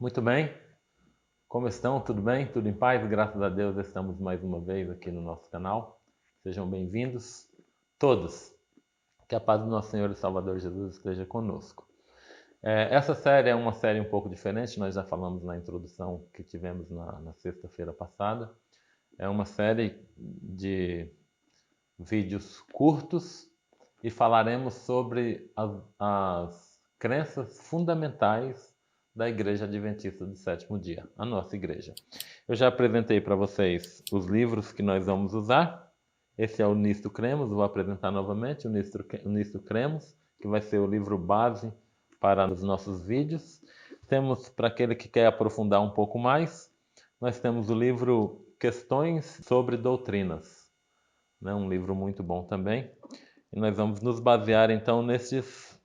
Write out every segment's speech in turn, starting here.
Muito bem, como estão? Tudo bem? Tudo em paz? Graças a Deus estamos mais uma vez aqui no nosso canal. Sejam bem-vindos todos. Que a paz do nosso Senhor e Salvador Jesus esteja conosco. Essa série é uma série um pouco diferente, nós já falamos na introdução que tivemos na sexta-feira passada. É uma série de vídeos curtos e falaremos sobre as crenças fundamentais da Igreja Adventista do Sétimo Dia, a nossa igreja. Eu já apresentei para vocês os livros que nós vamos usar. Esse é o Nisto Cremos, vou apresentar novamente o Nisto Cremos, que vai ser o livro base para os nossos vídeos. Temos, para aquele que quer aprofundar um pouco mais, nós temos o livro Questões sobre Doutrinas, né? Um livro muito bom também. E nós vamos nos basear então nesses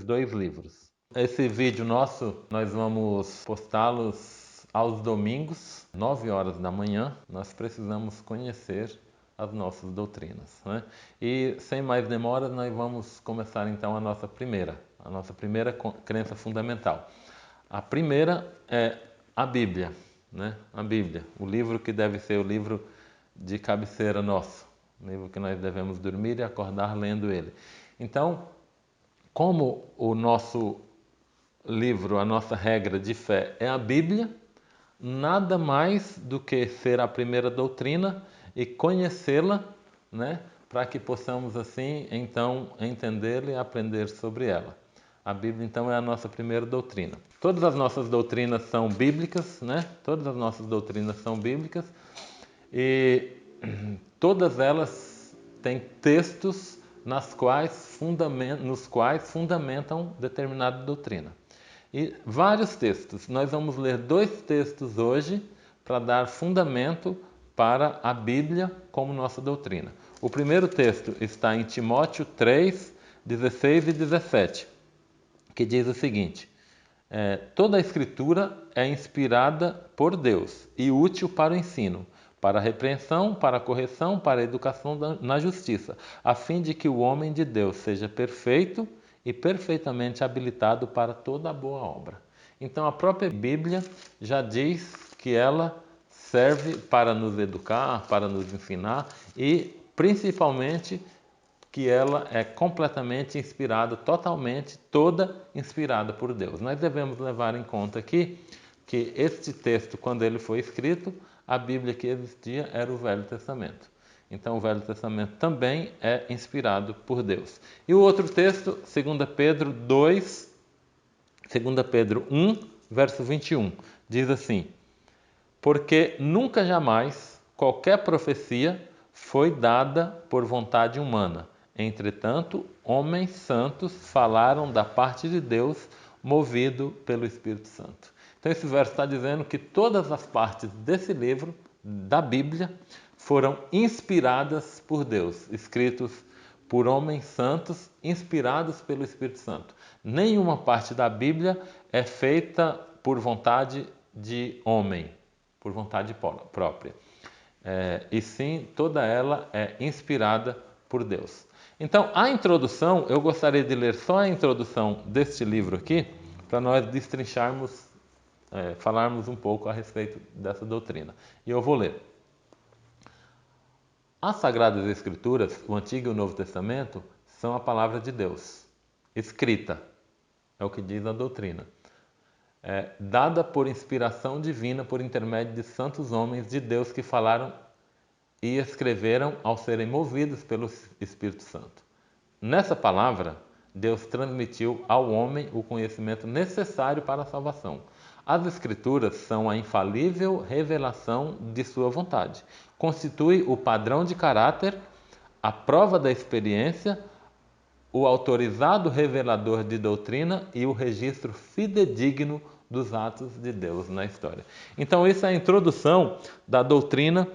dois livros. Esse vídeo nosso, nós vamos postá-los aos domingos, 9 horas da manhã. Nós precisamos conhecer as nossas doutrinas, né? E sem mais demoras, nós vamos começar então a nossa primeira crença fundamental. A primeira é a Bíblia, né? A Bíblia, o livro que deve ser o livro de cabeceira nosso, o livro que nós devemos dormir e acordar lendo ele. Então, como o nosso livro, a nossa regra de fé é a Bíblia, nada mais do que ser a primeira doutrina e conhecê-la, né, para que possamos assim então entendê-la e aprender sobre ela. A Bíblia então é a nossa primeira doutrina. Todas as nossas doutrinas são bíblicas, né? Todas as nossas doutrinas são bíblicas e todas elas têm textos nos quais fundamentam determinada doutrina. E vários textos. Nós vamos ler 2 textos hoje para dar fundamento para a Bíblia como nossa doutrina. O primeiro texto está em Timóteo 3, 16 e 17, que diz o seguinte: toda a Escritura é inspirada por Deus e útil para o ensino, para a repreensão, para a correção, para a educação na justiça, a fim de que o homem de Deus seja perfeito e perfeitamente habilitado para toda a boa obra. Então a própria Bíblia já diz que ela serve para nos educar, para nos ensinar e principalmente que ela é completamente inspirada, totalmente, toda inspirada por Deus. Nós devemos levar em conta aqui que este texto, quando ele foi escrito, a Bíblia que existia era o Velho Testamento. Então o Velho Testamento também é inspirado por Deus. E o outro texto, 2 Pedro 2, 2 Pedro 1, verso 21, diz assim: porque nunca jamais qualquer profecia foi dada por vontade humana. Entretanto, homens santos falaram da parte de Deus, movido pelo Espírito Santo. Então esse verso está dizendo que todas as partes desse livro, da Bíblia, foram inspiradas por Deus, escritos por homens santos, inspirados pelo Espírito Santo. Nenhuma parte da Bíblia é feita por vontade de homem, por vontade própria. E sim, toda ela é inspirada por Deus. Então, a introdução, eu gostaria de ler só a introdução deste livro aqui, para nós destrincharmos, falarmos um pouco a respeito dessa doutrina. E eu vou ler. As Sagradas Escrituras, o Antigo e o Novo Testamento, são a palavra de Deus, escrita, é o que diz a doutrina. Dada por inspiração divina por intermédio de santos homens de Deus que falaram e escreveram ao serem movidos pelo Espírito Santo. Nessa palavra, Deus transmitiu ao homem o conhecimento necessário para a salvação. As Escrituras são a infalível revelação de sua vontade. Constitui o padrão de caráter, a prova da experiência, o autorizado revelador de doutrina e o registro fidedigno dos atos de Deus na história. Então, isso é a introdução da doutrina,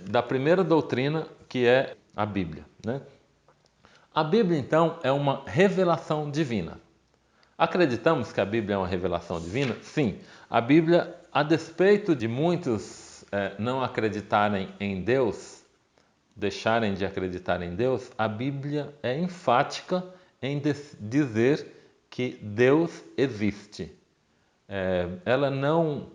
da primeira doutrina, que é a Bíblia, né? A Bíblia, então, é uma revelação divina. Acreditamos que a Bíblia é uma revelação divina? Sim. A Bíblia, a despeito de muitos não acreditarem em Deus, deixarem de acreditar em Deus, a Bíblia é enfática em dizer que Deus existe. ela não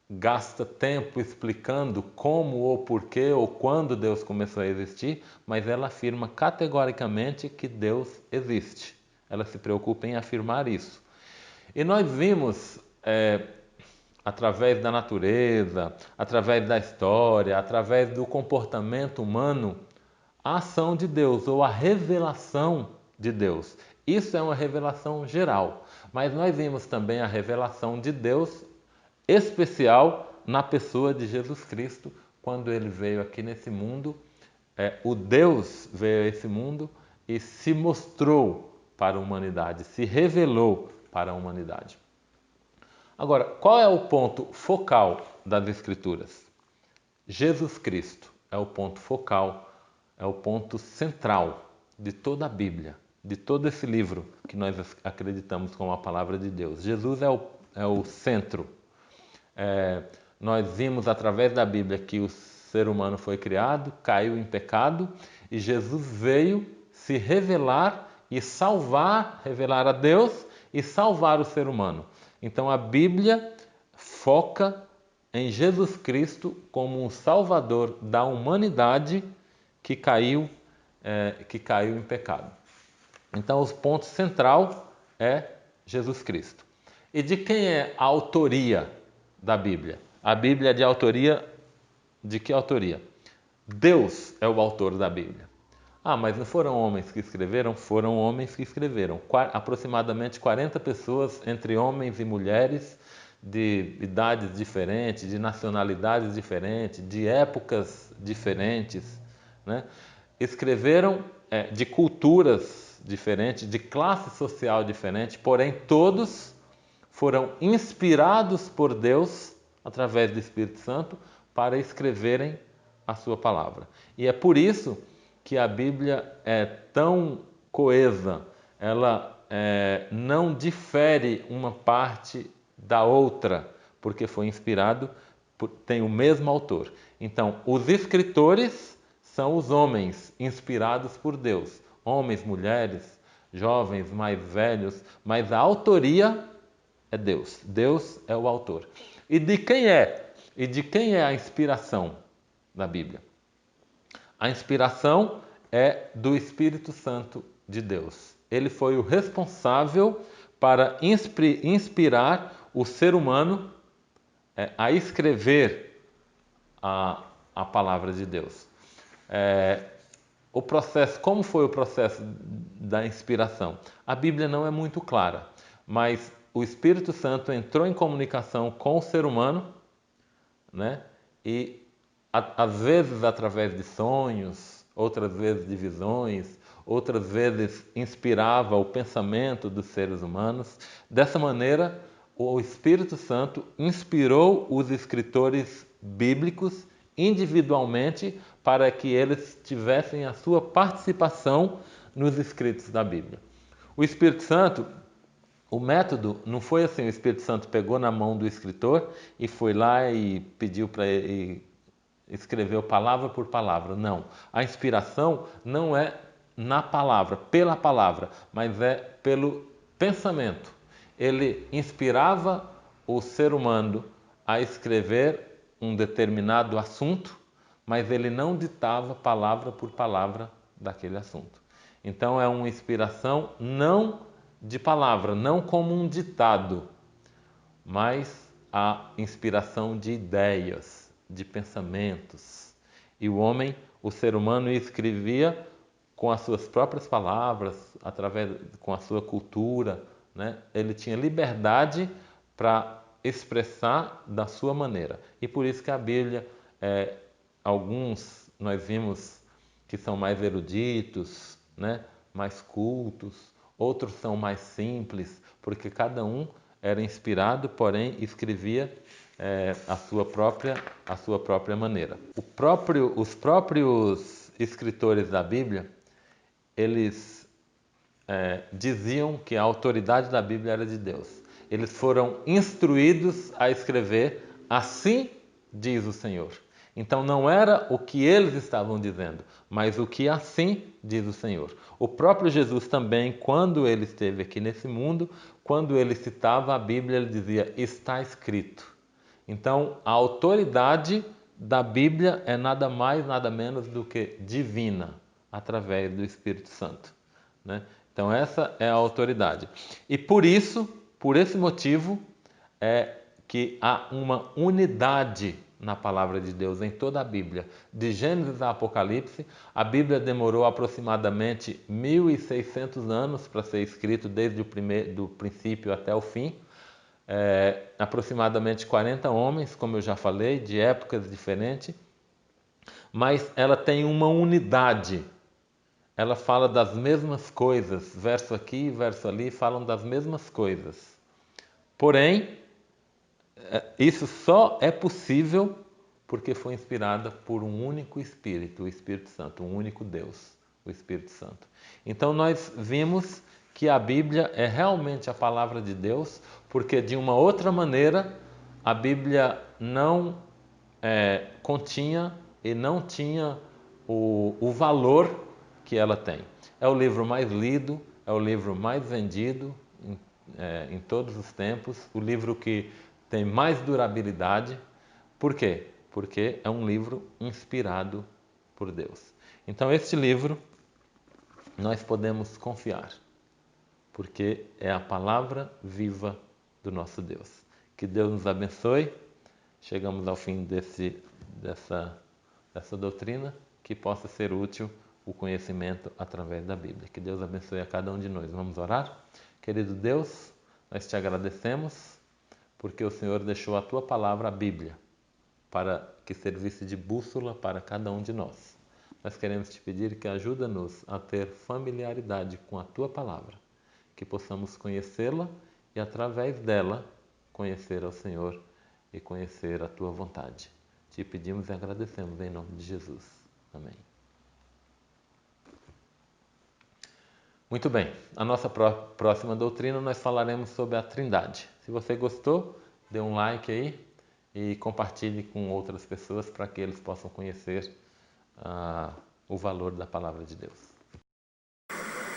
gasta tempo explicando como ou porquê ou quando Deus começou a existir, mas ela afirma categoricamente que Deus existe. Ela se preocupa em afirmar isso. E nós vimos, através da natureza, através da história, através do comportamento humano, a ação de Deus ou a revelação de Deus. Isso é uma revelação geral, mas nós vimos também a revelação de Deus especial na pessoa de Jesus Cristo, quando ele veio aqui nesse mundo. O Deus veio a esse mundo e se mostrou para a humanidade, se revelou para a humanidade. Agora, qual é o ponto focal das Escrituras? Jesus Cristo é o ponto focal, é o ponto central de toda a Bíblia, de todo esse livro que nós acreditamos como a palavra de Deus. Jesus é o centro. Nós vimos através da Bíblia que o ser humano foi criado, caiu em pecado e Jesus veio se revelar e salvar, revelar a Deus e salvar o ser humano. Então a Bíblia foca em Jesus Cristo como um salvador da humanidade que caiu em pecado. Então o ponto central é Jesus Cristo. E de quem é a autoria da Bíblia? A Bíblia é de autoria de que autoria? Deus é o autor da Bíblia. Mas não foram homens que escreveram? Foram homens que escreveram. Aproximadamente 40 pessoas, entre homens e mulheres, de idades diferentes, de nacionalidades diferentes, de épocas diferentes, né? Escreveram de culturas diferentes, de classe social diferente, porém todos foram inspirados por Deus, através do Espírito Santo, para escreverem a sua palavra. E é por isso que a Bíblia é tão coesa, ela não difere uma parte da outra, porque foi inspirado, tem o mesmo autor. Então, os escritores são os homens inspirados por Deus, homens, mulheres, jovens, mais velhos, mas a autoria é Deus. Deus é o autor. E de quem é? E de quem é a inspiração da Bíblia? A inspiração é do Espírito Santo de Deus. Ele foi o responsável para inspirar o ser humano a escrever a palavra de Deus. O processo, como foi o processo da inspiração? A Bíblia não é muito clara, mas o Espírito Santo entrou em comunicação com o ser humano, né? E às vezes através de sonhos, outras vezes de visões, outras vezes inspirava o pensamento dos seres humanos. Dessa maneira, o Espírito Santo inspirou os escritores bíblicos individualmente para que eles tivessem a sua participação nos escritos da Bíblia. O Espírito Santo, o método não foi assim, o Espírito Santo pegou na mão do escritor e foi lá e pediu para ele, escreveu palavra por palavra. Não. A inspiração não é na palavra, pela palavra, mas é pelo pensamento. Ele inspirava o ser humano a escrever um determinado assunto, mas ele não ditava palavra por palavra daquele assunto. Então é uma inspiração não de palavra, não como um ditado, mas a inspiração de ideias, de pensamentos. E o homem, o ser humano, escrevia com as suas próprias palavras, com a sua cultura, né? Ele tinha liberdade para expressar da sua maneira. E por isso que a Bíblia, alguns nós vimos que são mais eruditos, né? Mais cultos, outros são mais simples, porque cada um era inspirado, porém escrevia a sua própria maneira. Os próprios escritores da Bíblia, eles diziam que a autoridade da Bíblia era de Deus. Eles foram instruídos a escrever, assim diz o Senhor. Então não era o que eles estavam dizendo, mas o que assim diz o Senhor. O próprio Jesus também, quando ele esteve aqui nesse mundo, quando ele citava a Bíblia, ele dizia, está escrito. Então, a autoridade da Bíblia é nada mais, nada menos do que divina, através do Espírito Santo, né? Então, essa é a autoridade. E por isso, por esse motivo, é que há uma unidade na palavra de Deus em toda a Bíblia. De Gênesis a Apocalipse, a Bíblia demorou aproximadamente 1.600 anos para ser escrito, desde do princípio até o fim. Aproximadamente 40 homens, como eu já falei, de épocas diferentes, mas ela tem uma unidade. Ela fala das mesmas coisas, verso aqui, verso ali, falam das mesmas coisas. Porém, isso só é possível porque foi inspirada por um único Espírito, o Espírito Santo, um único Deus, o Espírito Santo. Então nós vimos que a Bíblia é realmente a palavra de Deus, porque de uma outra maneira a Bíblia não continha e não tinha o valor que ela tem. É o livro mais lido, é o livro mais vendido em todos os tempos, o livro que tem mais durabilidade. Por quê? Porque é um livro inspirado por Deus. Então, este livro nós podemos confiar, porque é a palavra viva do nosso Deus. Que Deus nos abençoe. Chegamos ao fim dessa doutrina, que possa ser útil o conhecimento através da Bíblia. Que Deus abençoe a cada um de nós. Vamos orar? Querido Deus, nós te agradecemos porque o Senhor deixou a tua palavra, a Bíblia, para que servisse de bússola para cada um de nós. Nós queremos te pedir que ajuda-nos a ter familiaridade com a tua palavra, que possamos conhecê-la e através dela conhecer ao Senhor e conhecer a tua vontade. Te pedimos e agradecemos em nome de Jesus. Amém. Muito bem, a nossa próxima doutrina nós falaremos sobre a Trindade. Se você gostou, dê um like aí e compartilhe com outras pessoas para que eles possam conhecer o valor da palavra de Deus.